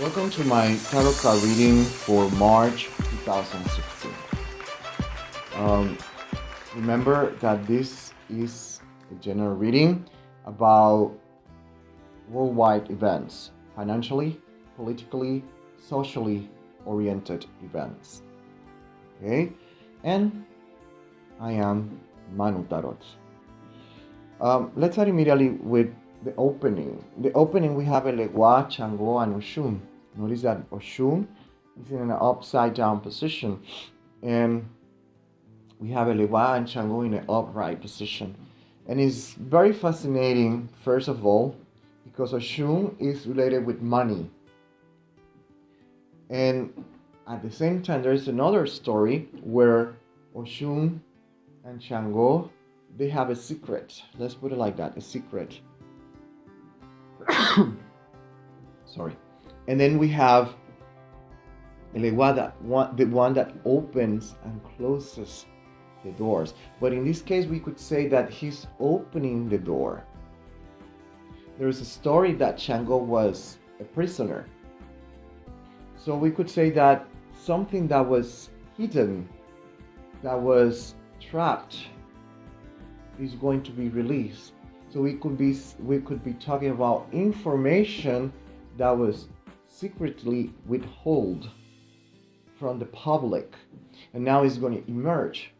Welcome to my tarot card reading for March 2016. Um, Remember that this is a general reading about worldwide events, financially, politically, socially oriented events. Okay? And I am Manu Tarot. Let's start immediately with the opening. The opening, we have Elewa, Chango, and Oshun. Notice that Oshun is in an upside down position, and we have Elewa and Chango in an upright position. And it's very fascinating, first of all, because Oshun is related with money. And at the same time, there's another story where Oshun and Chango, they have a secret. Let's put it like that, a secret. Sorry. And then we have Elewa, the one that opens and closes the doors. But in this case, we could say that he's opening the door. There's a story that Chango was a prisoner. So we could say that something that was hidden, that was trapped, is going to be released. So we could be talking about information that was secretly withheld from the public, and now it's going to emerge.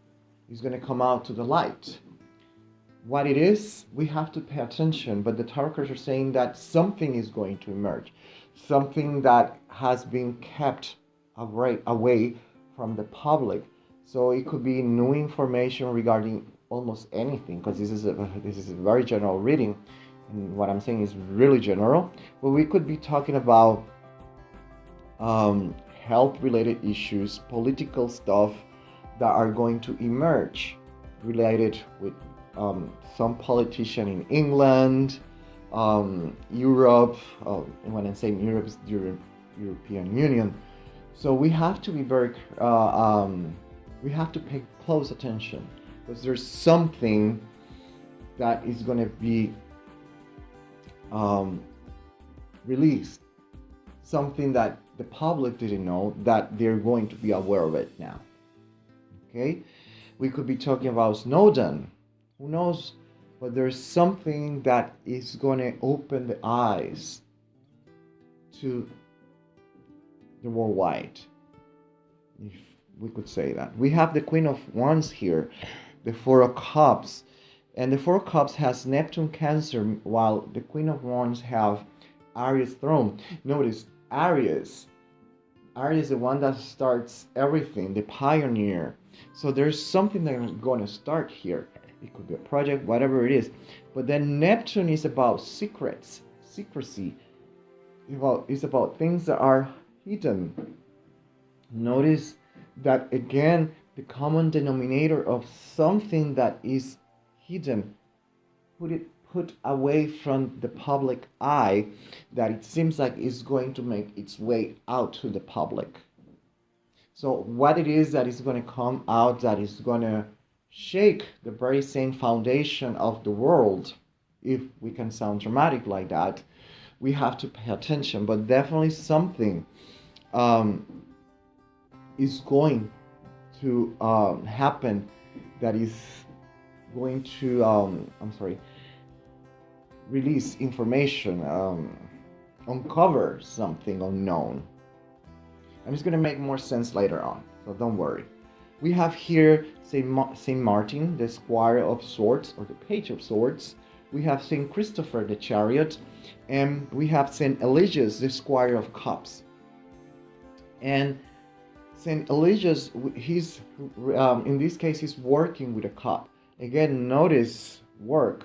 It's going to come out to the light. What it is, we have to pay attention. But the tarot cards are saying that something is going to emerge, something that has been kept away from the public. So it could be new information regarding almost anything, because this is a very general reading, and what I'm saying is really general. But we could be talking about health-related issues, political stuff that are going to emerge, related with some politician in England, Europe. When I'm saying Europe, is the European Union. So we have to be we have to pay close attention, because there's something that is going to be released, something that the public didn't know, that they're going to be aware of it now. Okay, we could be talking about Snowden. Who knows? But there's something that is going to open the eyes to the worldwide, if we could say that. We have the Queen of Wands here, the Four of Cups, and the Four of Cups has Neptune, Cancer, while the Queen of Wands have Aries, Throne. Notice Aries is the one that starts everything, the pioneer. So there's something that is going to start here. It could be a project, whatever it is. But then Neptune is about secrets, secrecy. It's about things that are hidden. Notice that again, the common denominator of something that is hidden, put away from the public eye, that it seems like is going to make its way out to the public. So what it is that is going to come out, that is going to shake the very same foundation of the world, if we can sound dramatic like that, we have to pay attention. But definitely something is going to happen, that is going to release information, uncover something unknown, and it's going to make more sense later on, so don't worry. We have here Saint Martin, the Squire of Swords, or the Page of Swords. We have Saint Christopher, the Chariot, and we have Saint Eligius, the Squire of Cups. And Saint Eligius, he's in this case, he's working with a cup. Again, notice work,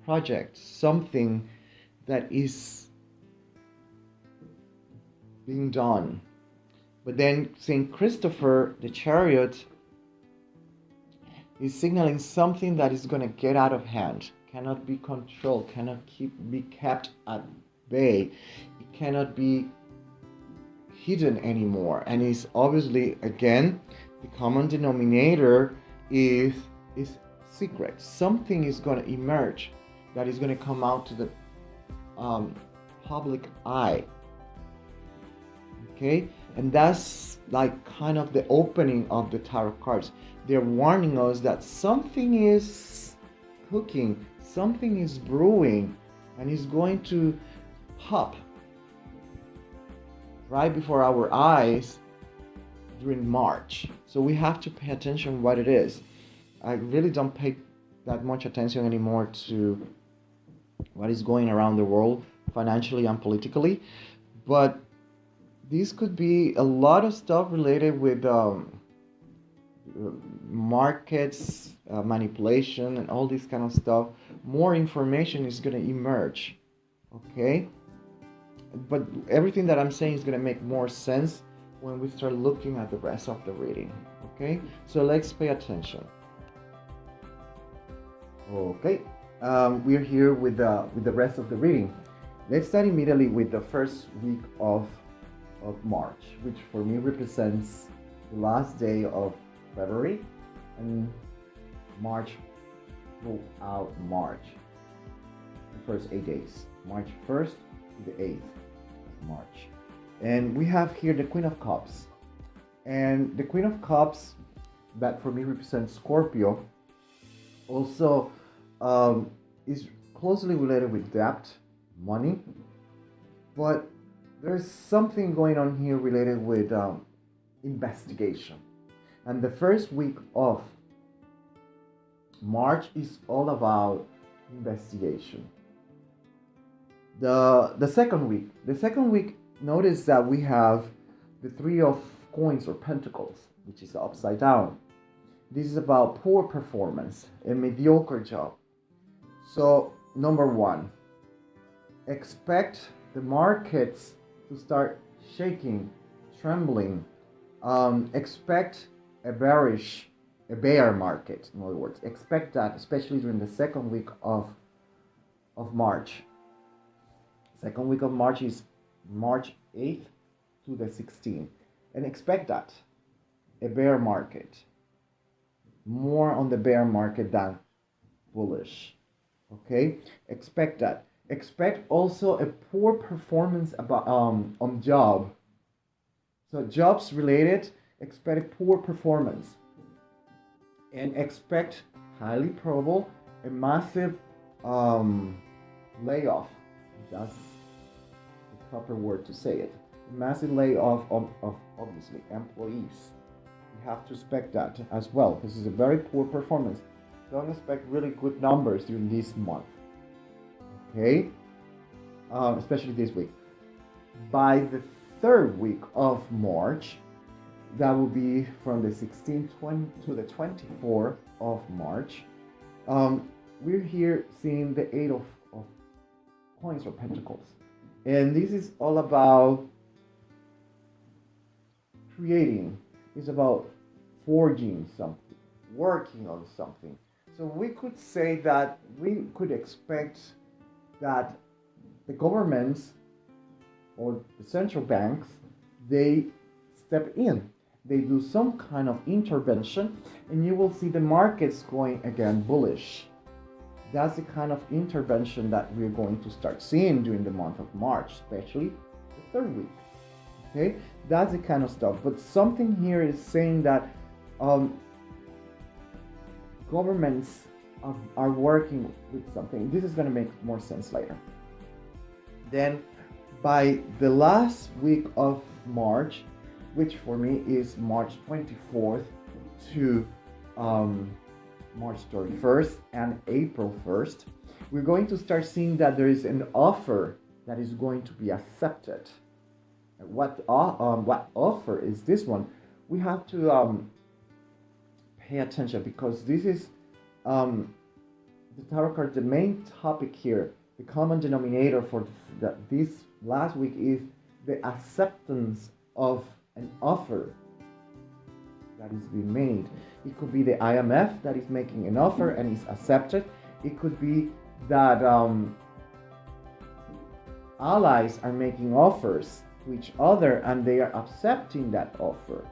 project, something that is being done. But then Saint Christopher, the Chariot, is signaling something that is going to get out of hand, cannot be controlled, cannot be kept at bay. It cannot be hidden anymore. And it's obviously, again, the common denominator is secret. Something is going to emerge that is going to come out to the public eye. Okay, and that's like kind of the opening of the tarot cards. They're warning us that something is cooking, something is brewing, and is going to pop right before our eyes during March. So we have to pay attention what it is. I really don't pay that much attention anymore to what is going around the world financially and politically, but this could be a lot of stuff related with markets, manipulation, and all this kind of stuff. More information is going to emerge, okay? But everything that I'm saying is going to make more sense when we start looking at the rest of the reading, okay? So let's pay attention. Okay, we're here with the rest of the reading. Let's start immediately with the first week of March, which for me represents the last day of February and March throughout March. The first 8 days, March 1st to the 8th of March. And we have here the Queen of Cups. And the Queen of Cups, that for me represents Scorpio, also is closely related with debt, money, but there's something going on here related with investigation. And the first week of March is all about investigation. The second week, notice that we have the Three of Coins or Pentacles, which is upside down. This is about poor performance, a mediocre job. So, number one, expect the markets to start shaking, trembling. Expect a bear market, in other words. Expect that, especially during the second week of March. Second week of March is March 8th to the 16th. And expect that, a bear market. More on the bear market than bullish. Okay? Expect that. Expect also a poor performance about on job. So jobs related, expect a poor performance. And expect, highly probable, a massive layoff. That's the proper word to say it. A massive layoff of obviously employees. You have to expect that as well. This is a very poor performance. Don't expect really good numbers during this month. Okay? Especially this week. By the third week of March, that will be from the 16th to the 24th of March, we're here seeing the Eight of Coins or Pentacles. And this is all about creating. It's about forging something, working on something. So we could say that we could expect that the governments or the central banks, they step in. They do some kind of intervention, and you will see the markets going again bullish. That's the kind of intervention that we're going to start seeing during the month of March, especially the third week. Okay, that's the kind of stuff. But something here is saying that governments are working with something. This is going to make more sense later. Then, by the last week of March, which for me is March 24th to March 31st and April 1st, we're going to start seeing that there is an offer that is going to be accepted. What offer is this one? We have to pay attention, because this is the tarot card. The main topic here, the common denominator for this last week is the acceptance of an offer that is being made. It could be the IMF that is making an offer and is accepted. It could be that allies are making offers to each other and they are accepting that offer.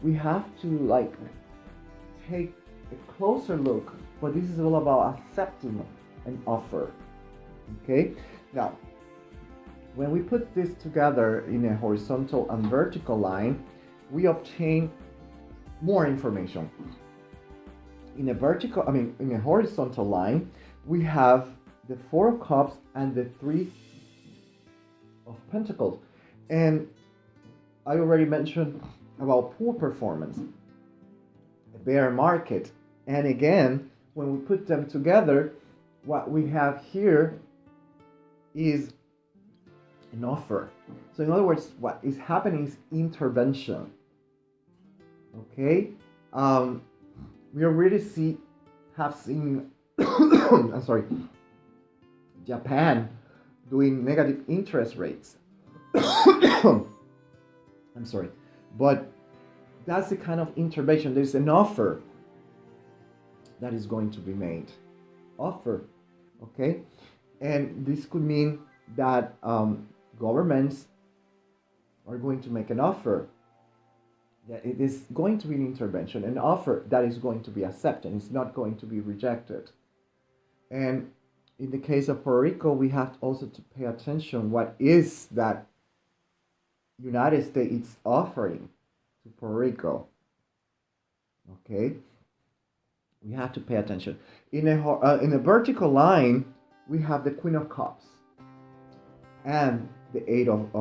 We have to take a closer look, but this is all about accepting an offer. Okay, now When we put this together in a horizontal and vertical line, we obtain more information. In a horizontal line, we have the Four of Cups and the Three of Pentacles. And I already mentioned about poor performance, a bear market. And again, when we put them together, what we have here is an offer. So in other words, what is happening is intervention. Okay? We already have seen I'm sorry, Japan doing negative interest rates. I'm sorry. But that's the kind of intervention. There's an offer that is going to be made. Offer. Okay? And this could mean that governments are going to make an offer. That it is going to be an intervention, an offer that is going to be accepted. It's not going to be rejected. And in the case of Puerto Rico, we have also to pay attention what is that United States offering to Puerto Rico. Okay, we have to pay attention. In a vertical line, we have the Queen of Cups and the Eight of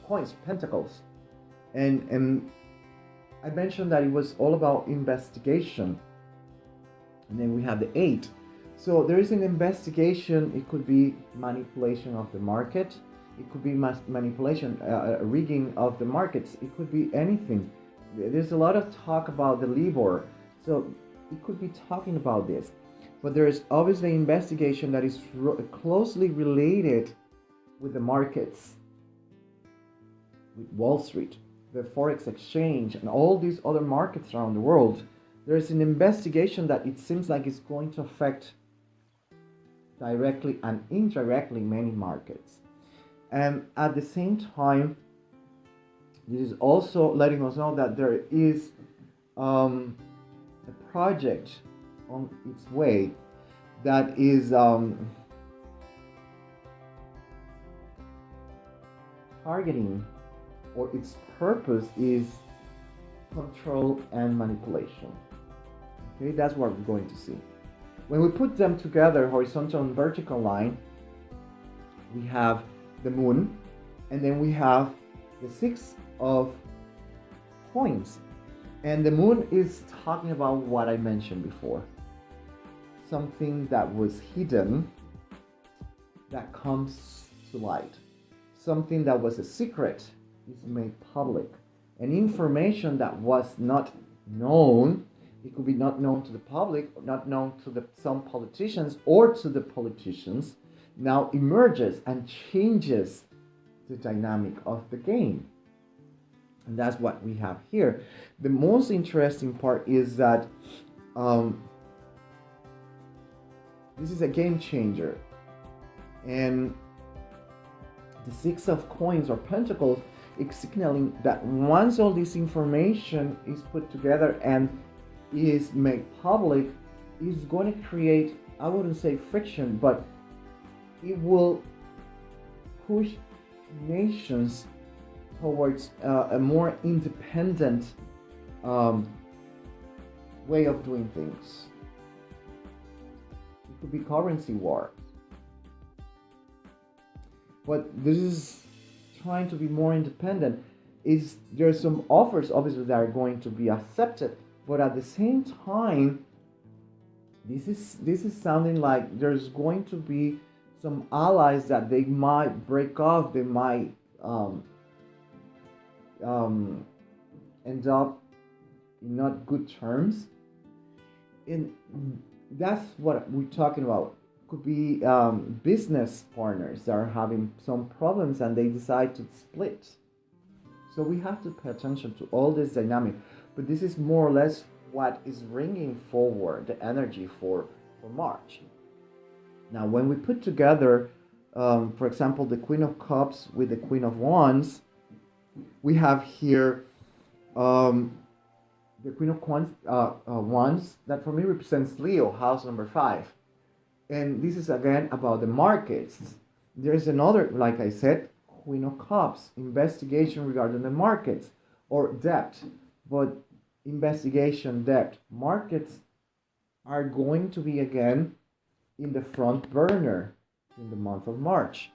coins, pentacles, and I mentioned that it was all about investigation. And then we have the 8. So there is an investigation. It could be manipulation of the market. It could be manipulation, rigging of the markets. It could be anything. There's a lot of talk about the LIBOR. So it could be talking about this. But there is obviously investigation that is closely related with the markets, with Wall Street, the Forex exchange, and all these other markets around the world. There's an investigation that it seems like it's going to affect directly and indirectly many markets. And at the same time, this is also letting us know that there is a project on its way that is targeting, or its purpose is control and manipulation. Okay, that's what we're going to see. When we put them together, horizontal and vertical line, we have the moon, and then we have the 6 of coins. And the moon is talking about what I mentioned before. Something that was hidden that comes to light. Something that was a secret is made public. And information that was not known, it could be not known to the public, not known to some politicians or to the politicians, now emerges and changes the dynamic of the game. And that's what we have here. The most interesting part is that this is a game changer. And the 6 of coins or pentacles is signaling that once all this information is put together and is made public, is going to create, I wouldn't say friction, but it will push nations towards a more independent way of doing things. It could be currency war. But this is trying to be more independent. There's some offers obviously that are going to be accepted, but at the same time, this is sounding like there's going to be some allies that they might break off. They might end up in not good terms, and that's what we're talking about. Could be business partners that are having some problems and they decide to split. So we have to pay attention to all this dynamic, but this is more or less what is bringing forward the energy for March. Now, when we put together, for example, the Queen of Cups with the Queen of Wands, we have here the Queen of Wands that for me represents Leo, house number 5. And this is again about the markets. There's another, like I said, Queen of Cups, investigation regarding the markets or debt. But investigation, debt, markets are going to be again in the front burner in the month of March.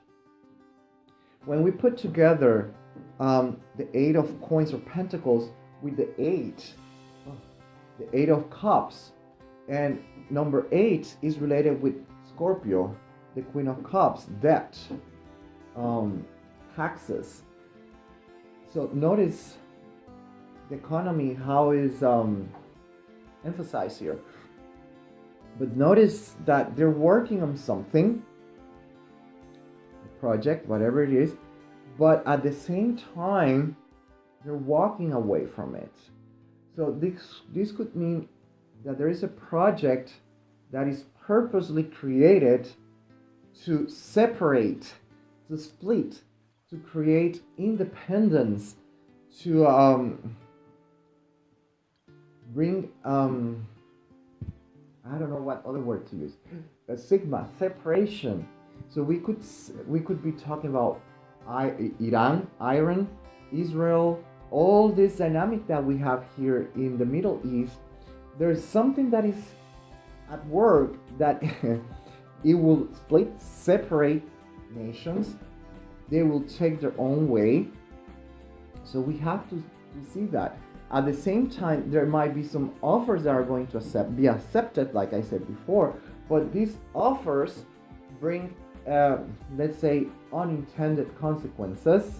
When we put together the Eight of Coins or Pentacles with the Eight of Cups, and number 8 is related with Scorpio, the Queen of Cups, debt, taxes. So notice the economy, how is emphasized here. But notice that they're working on something, a project, whatever it is, but at the same time, they're walking away from it. So this could mean that there is a project that is purposely created to separate, to split, to create independence, to bring I don't know what other word to use, a sigma, separation. So we could be talking about Iran, Israel, all this dynamic that we have here in the Middle East. There's something that is at work that it will split, separate nations. They will take their own way. So we have to see that. At the same time, there might be some offers that are going to be accepted, like I said before, but these offers bring, let's say, unintended consequences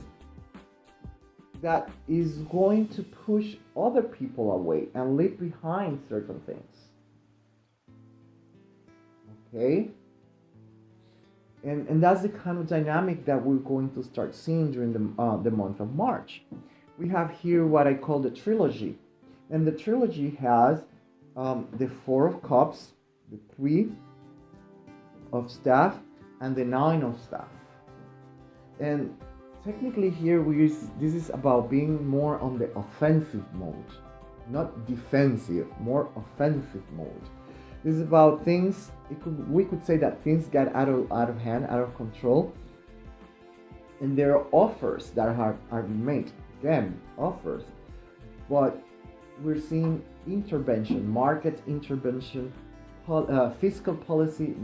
that is going to push other people away and leave behind certain things. Okay? And that's the kind of dynamic that we're going to start seeing during the month of March. We have here what I call the trilogy. And the trilogy has the Four of Cups, the Three of Staff, and the Nine of Staff. And technically here, this is about being more on the offensive mode, not defensive, more offensive mode. This is about things, we could say that things get out of hand, out of control. And there are offers that are made. Again, offers, but we're seeing intervention, market intervention, fiscal policy,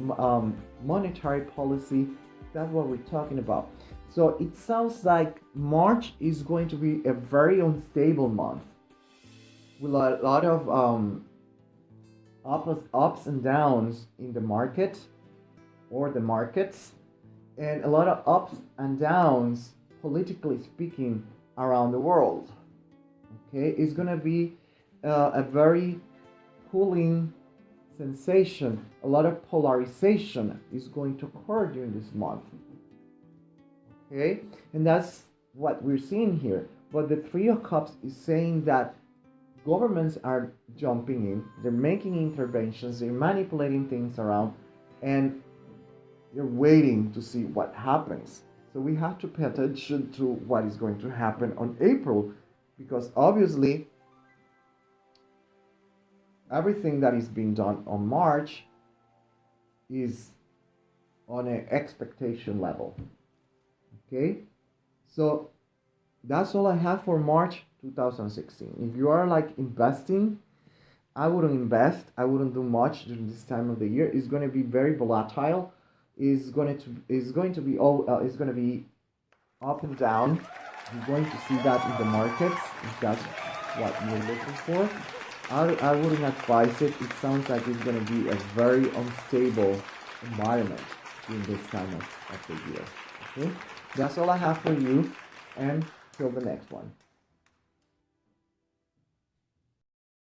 monetary policy. That's what we're talking about. So it sounds like March is going to be a very unstable month with a lot of ups and downs in the market or the markets, and a lot of ups and downs, politically speaking, around the world. Okay, it's gonna be a very cooling sensation. A lot of polarization is going to occur during this month. Okay, and that's what we're seeing here. But the Three of Cups is saying that governments are jumping in, they're making interventions, they're manipulating things around, and they're waiting to see what happens. So we have to pay attention to what is going to happen on April, because obviously everything that is being done on March is on an expectation level. Okay, so that's all I have for March 2016. If you are like investing, I wouldn't invest. I wouldn't do much during this time of the year. It's going to be very volatile. It's going to be up and down. You're going to see that in the markets if that's what you're looking for. I wouldn't advise it. It sounds like it's going to be a very unstable environment in this time of the year. Okay, that's all I have for you, and till the next one.